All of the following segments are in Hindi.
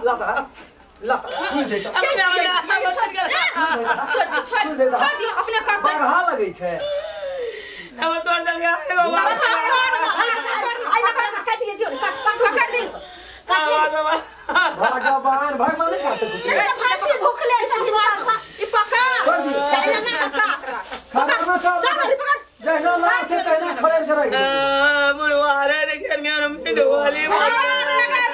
ला ला छू दे छोड़ दियो अपने कर कहाँ लगे छे अब तोड़ दल गया भगवान भगवान नहीं करते कुछ फांसी भूख ले छ ई पकड़ खाना चल जहना लार से कहना खड़े से रह बुढ़वा रे देखिए मेरा मिट वाली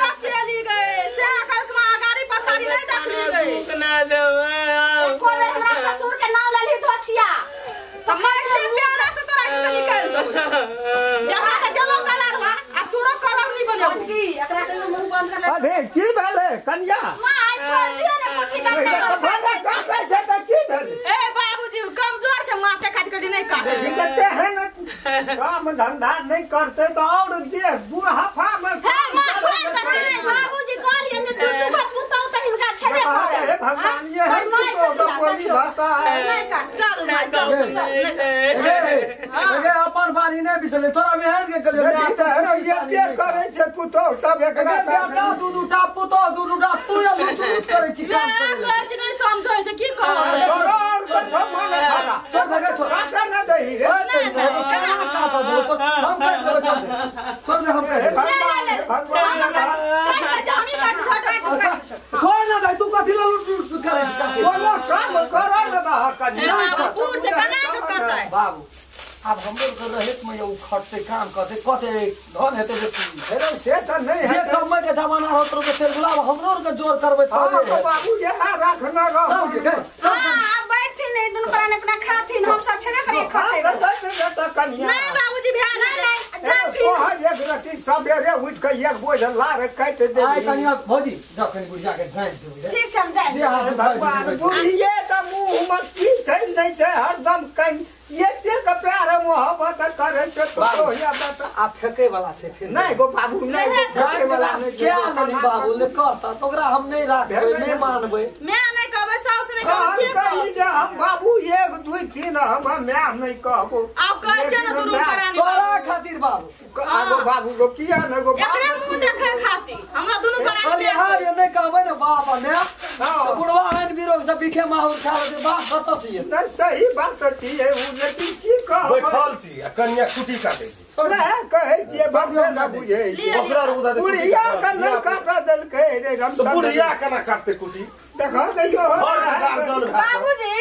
रसियाली गए से आखिर में आगारी पछाड़ी नहीं देखली गए कितना दे कोई मेरा ससुर के नाम ले ली धोछिया तो मैं से प्यारा से तोरा से निकाल दो जहां के जलो कलर बा अब तोरो कलर नहीं बने की एकरा के मुंह बंद कर ले अरे की भेले कन्या मां छोड़ दियो ना कुटी का कैसे त की भेले ए बाबूजी कमजोर छ माथे काट के नहीं काटे देखते हैं ना काम धंधा नहीं करते तो और दे बुढ़ापा में हे मां छोड़ दे बाबूजी कहलिए ने तू बात पुताऊ त हिनका छेबे करे हे भगवान ये है तो बोली बाता है नहीं काट चल ना चल लगे अपन बानी ने बिसले तोरा मेहनत के कले देखते हैं ये के करे छे पुतो सब एकरा बेटा दूटा पुतो दूटा तू या लूट करे छी काम करे कुछ नहीं समझै छ की कहब और कथो माने खाना चल लगे छोड़ ना दही रे हम काट लो छोड़ दे हम भगवान छोड़ ना दे तू कथि ला लूट करे बोलो काम करो ना कन्या पूर से कना के करता है बाबू अब हम लोग कर रहे में ये खटते काम करते कते धन हेते अरे से त नहीं जे है समय के जमाना होत रो के गुलाब हमरो के जोर करबे तबे बाबू ये रखना रहो हां बैठती नहीं दुन प्राण अपना खाथिन हम सब छने करे खाते कन्या नहीं बाबूजी भेल नहीं जाती ओ एक रति सबेरे उठ के एक बोझ लार काट दे आई कनिया भौजी जखन बुढ़िया के जान दे ठीक समझा भगवान बुढ़िए त मुंह में की छै नहीं छै हरदम कहीं ये के प्यार मोहब्बत करे छ तो या बता आप फेंके वाला छे फिर नहीं गो बाबू नहीं फेंके वाला नहीं क्या नहीं बाबू ले कहता तो ओकरा हम नहीं राखबे नहीं मानबे मैं नहीं कहबे सास नहीं कहबे के कही जे हम बाबू 1 2 3 हम मैं नहीं कहबो आप कह छ न दुरु करानी तोरा खातिर बाबू आगो बाबू को किया न गो एकरे मुंह देखे खाती हमरा दुनु करानी अरे हां ये नहीं कहबे ना बाबा ने बुढ़वा हन बिरोग से बिखे माहौर खा ले बाप बता छी न सही बात छी है उ लेकिन की कह बैठल छी आ कन्या कुटी काटे छी नहीं कहे छी बाबू न बुझे ओकरा रुदा दे बुढ़िया का नहीं काटा देल के रे रम तो बुढ़िया केना काटते कुटी देखो दैयो बाबूजी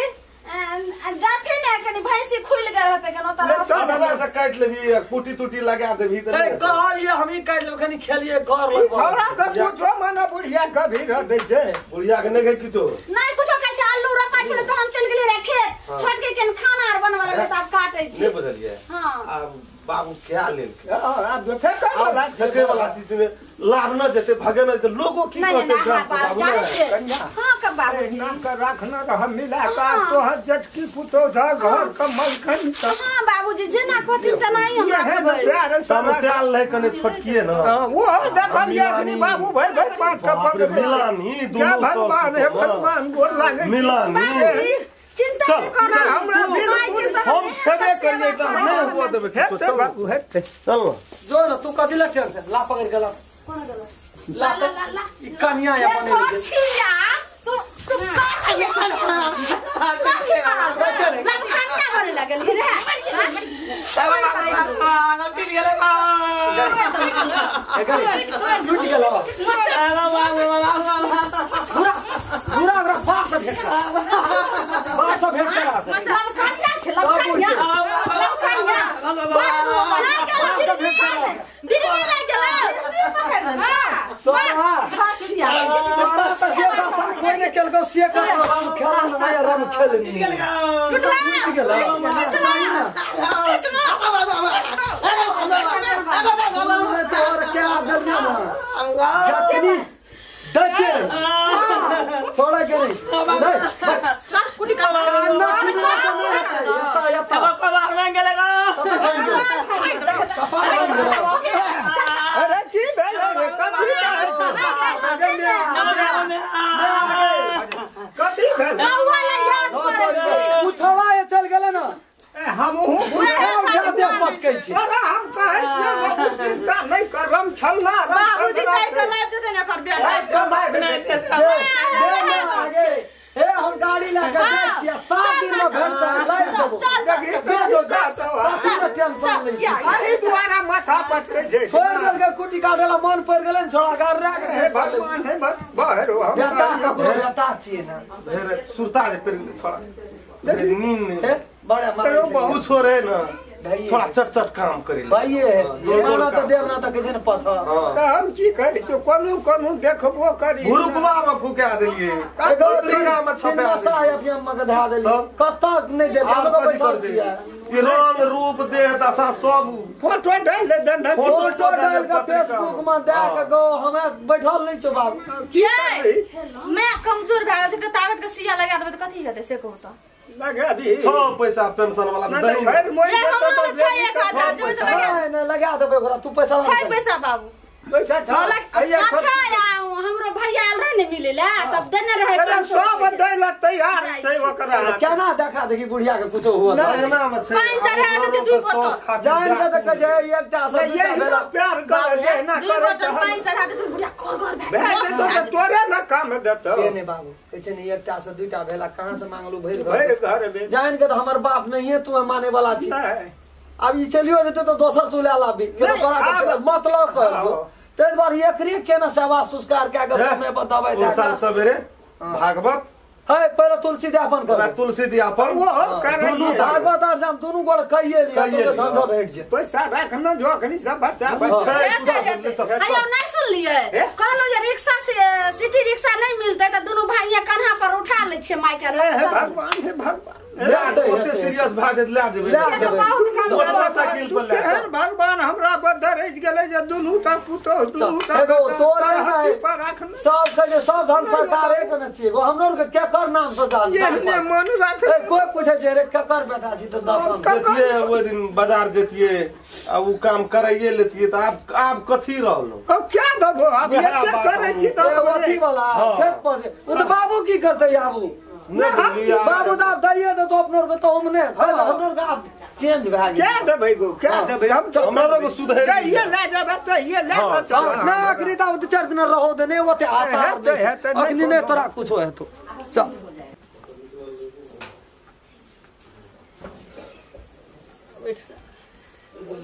जाथे ने कनी भैंसी खुल गए रहते कनो त चबला से काट लेबी कुटी टूटी लगा देबी त ए कहलिए हम ही काट ले खनी खेलिए घर लगवा छोरा त पूछो मना बुढ़िया कभी रह दे छे बुढ़िया के नहीं गई किछो नहीं कुछो के छ आलू रोपा छले त हम चल गेली रखे छोट के केन खाना आर बनवा ले त आप काटै छी नहीं बदलिए हां अब बाबू क्या लेल अब फेंके वाला झके वाला चीज में लाभ न जैसे भागे न तो लोगों की कहते बाबू हां का बाबूजी ना कर रखना हम मिला का तो जटकी पुतो जा घर का मलखन हां बाबूजी जेना कोथिन त नहीं हमरा कहबै प्यार समस्या ले कने छोटकिए न वो देखलिए कि बाबू भाई भाई पांच का पकड़ मिलानी क्या दोनों भगवान है भगवान गोर लागे मिलानी चिंता नहीं करो हमरा हम छबे करिए त नहीं हुआ देबे हेते बाबू हेते चल जो न तू कथि ला टेंशन ला पकड़ के ला कोन गलो ला ला ई कनिया या बने ले छिया तू का खाइए ला खाना करे लगल रे टूट गेला पूरा पूरा हमरा बाप से भेट करा बाप से भेट करा मतलब कन्या छ लकन्या बिरगी लाग गेला हां हाथिया कोई ने केलको से कर हम खेला न माया रम खेलनी टूटला तो क्या करना जतनी दचे थोड़ा के नहीं चल कुटी का अरे की भेले रे कभी भेले वाला याद पड़े उछड़ा ये चल गेले ना हम हूं दे पटकै छी अरे हम कहै छियै बाबू चिंता नहीं कर हम छलना बाबूजी कह के लाइव देते ना कर बेटा ए हम गाड़ी लेके जाय छियै 7 दिन में भेट जाय टेंशन नहीं अही द्वारा माथा पटकै छै छोड़ देल के कुटी काटेला मन पड़ गेलै छोड़ा गाड़ रे हे भगवान हे बहरो हम बेटा ककरो बेटा छियै ना ढेर सुरता जे पेड़ छोड़ा नींद ए बड़ा मत कुछ हो रहे ना थोड़ा चट काम करे भाइये देवना तो देवना तो किछ न पथा त हम की कहै छी कोनो देखबो करी गुरुकुवा में फुका देलिए पत्रिका में छपा देलिए अपने मग धा देलिए कत नहीं दे लोग बैठल छियै ये रंग रूप देह दशा सब फोटो डाल दे देना फोटो डाल के फेसबुक में दे के गो हमें बैठल नहीं छौ बाबू के मैं कमजोर भए गेल छै ताकत के सिया लगा देबै त कथि हेतै से कहू त लगा दी 6 पैसा पेंशन वाला नहीं भर मोई ये हमरो छै 1000 देबै त लगा नहीं लगा देबै ओकरा तू पैसा छै पैसा बाबू पैसा छ अच्छा हमरो भैया आल रहे ने मिले ला तब देने रहे अरे सब दैला तैयार छै ओकरा केना देखा देखी बुढ़िया के कुछो हुआ अंगना में छै पानी चढ़ा देते 2 बोतल जान के त कहे एकटा से यही ना प्यार कर जे ना 2 करे बोतल पानी चढ़ा देते बुढ़िया घर भए तो तोरे ना काम देतो से ने बाबू कहै छै ने एकटा से दुइटा भेला कहां से मांगलू भइर भर घर में जान के त हमर बाप नहीं है तू माने वाला छी नहीं अब ई चलियो जेते तो दोसर तू ले लाबी के तोरा मतलब कहबो तै बार एकरे केना सेवा संस्कार के के समय बताबै दे साल सवेरे भागवत है पहले तुलसी दयापन कर तुलसी दयापन वो करे भागवत और हम दोनों गोड़ कहिए लिया तो धंधा बैठ जे पैसा रखना जोखनी सब बच्चा हेलो नहीं सुन लिए कहलो ये रिक्शा से सिटी रिक्शा नहीं मिलते त दोनों भाई कन्हा पर उठा ले छे माई के हे भगवान ओते सीरियस भा दे ला देबै मोटरसाइकिल पर ले भगवान हमरा पर धरैज गेलै जे दुनू ता पुतो दुनू ता एगो तोरे है पर रखना सब के सब धन सरकार एक न छी एगो हमरो के केकर नाम से डाल एहने मन रख कोई पूछे जे रे केकर बेटा छी त दर्शन जतिए वो दिन बाजार जतिए अब वो काम कराइए लेतिए त आप कथी रहलो अब क्या दबो अब ये करे छी त अथी वाला खेत पर वो तो बाबू की करते आबू बाबू दाब दैए तो अपनों को तो हमने हमनों का चेंज भए गेल क्या देबै गो क्या देबै हम हमरा को सुधर ये ले जाबे त ये ले चल ना अखनी त 2-4 दिन रहो दे ने ओते आता अखनी ने तोरा कुछो है तो चल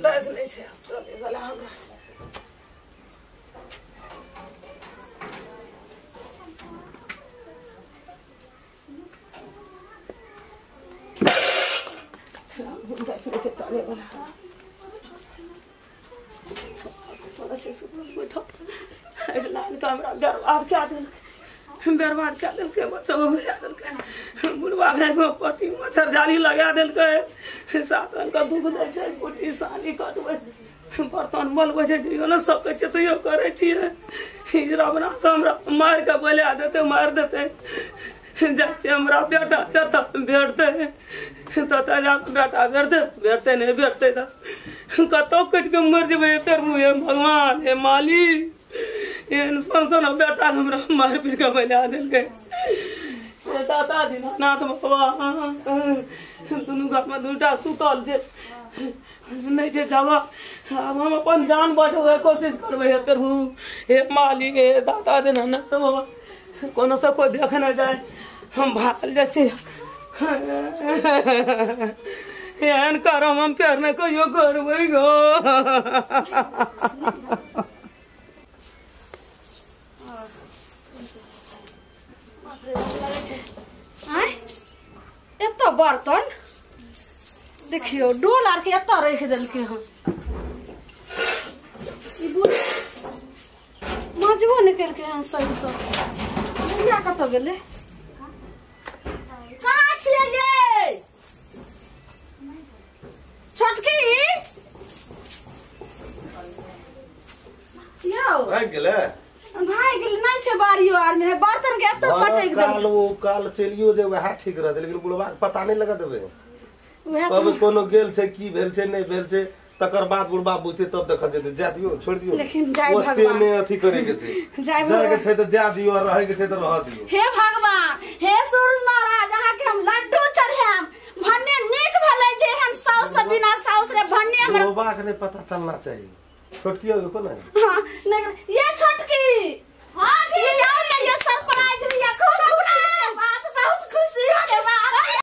दस नहीं छै चले वाला हमरा चले वाला बर्बाद क्या दिल के बच्चों को बुझा दिल के बुढ़वा गए पट्टी मच्छर जाली लगा दिल के सात रंग का दुख दे छै पुटी सानी कटबै बर्तन बोलबै छै न सब के चतुयो करे छियै हिजरा बना से हमरा मार के बोला देते मार देते जाते हमरा बेटा चता भेटते तता जा बेटा भेटते नहीं भेटते कतो कट के मर जेबै तेर मुहे भगवान हे माली एहन सन बेटा हमरा मार पीट के बना देलकै दादा दीनानाथ बाबा दुनू घर में दूटा सुतल छै नहीं छै जगह अब हम अपन जान बचावे कोशिश करबै हे प्रभु हे मालिक हे दादा दीनानाथ बाबा कोनो से कोई देख न जाए हम भागल जाइ छी एहन करम हम प्यार न कहियो करबै गो एतो बर्तन देखियो डोल आर के एतो रख देलकै हम ई बोल मजबो निकल के हन सही सब या कतो गेले कहां छियै ये छोटकी यो भाग गेले भाई गेल नहीं छै बारियो आर में बर्तन के एतो पटक देल काल चलियो जे वह ठीक रहते लेकिन बुढ़वा पता नहीं लगा देबे वह तब कोनो गेल छै की भेल छै नहीं भेल छै तकर बाद बुढ़वा बुझते तब देखल जेते जा दियो छोड़ दियो लेकिन जय ओते भगवान ने अथी करे के छै जय जाय के भगवान छै त जा दियो और रहे के छै त रह दियो हे भगवान हे सूर्य महाराज अहाँ के हम लड्डू चढ़ाम भन्ने नीक भले जे हम साउस से बिना साउस रे बौबा के नहीं पता चलना चाहिए। छोटकी होगी को नहीं? हाँ नहीं ये छोटकी हाँ दी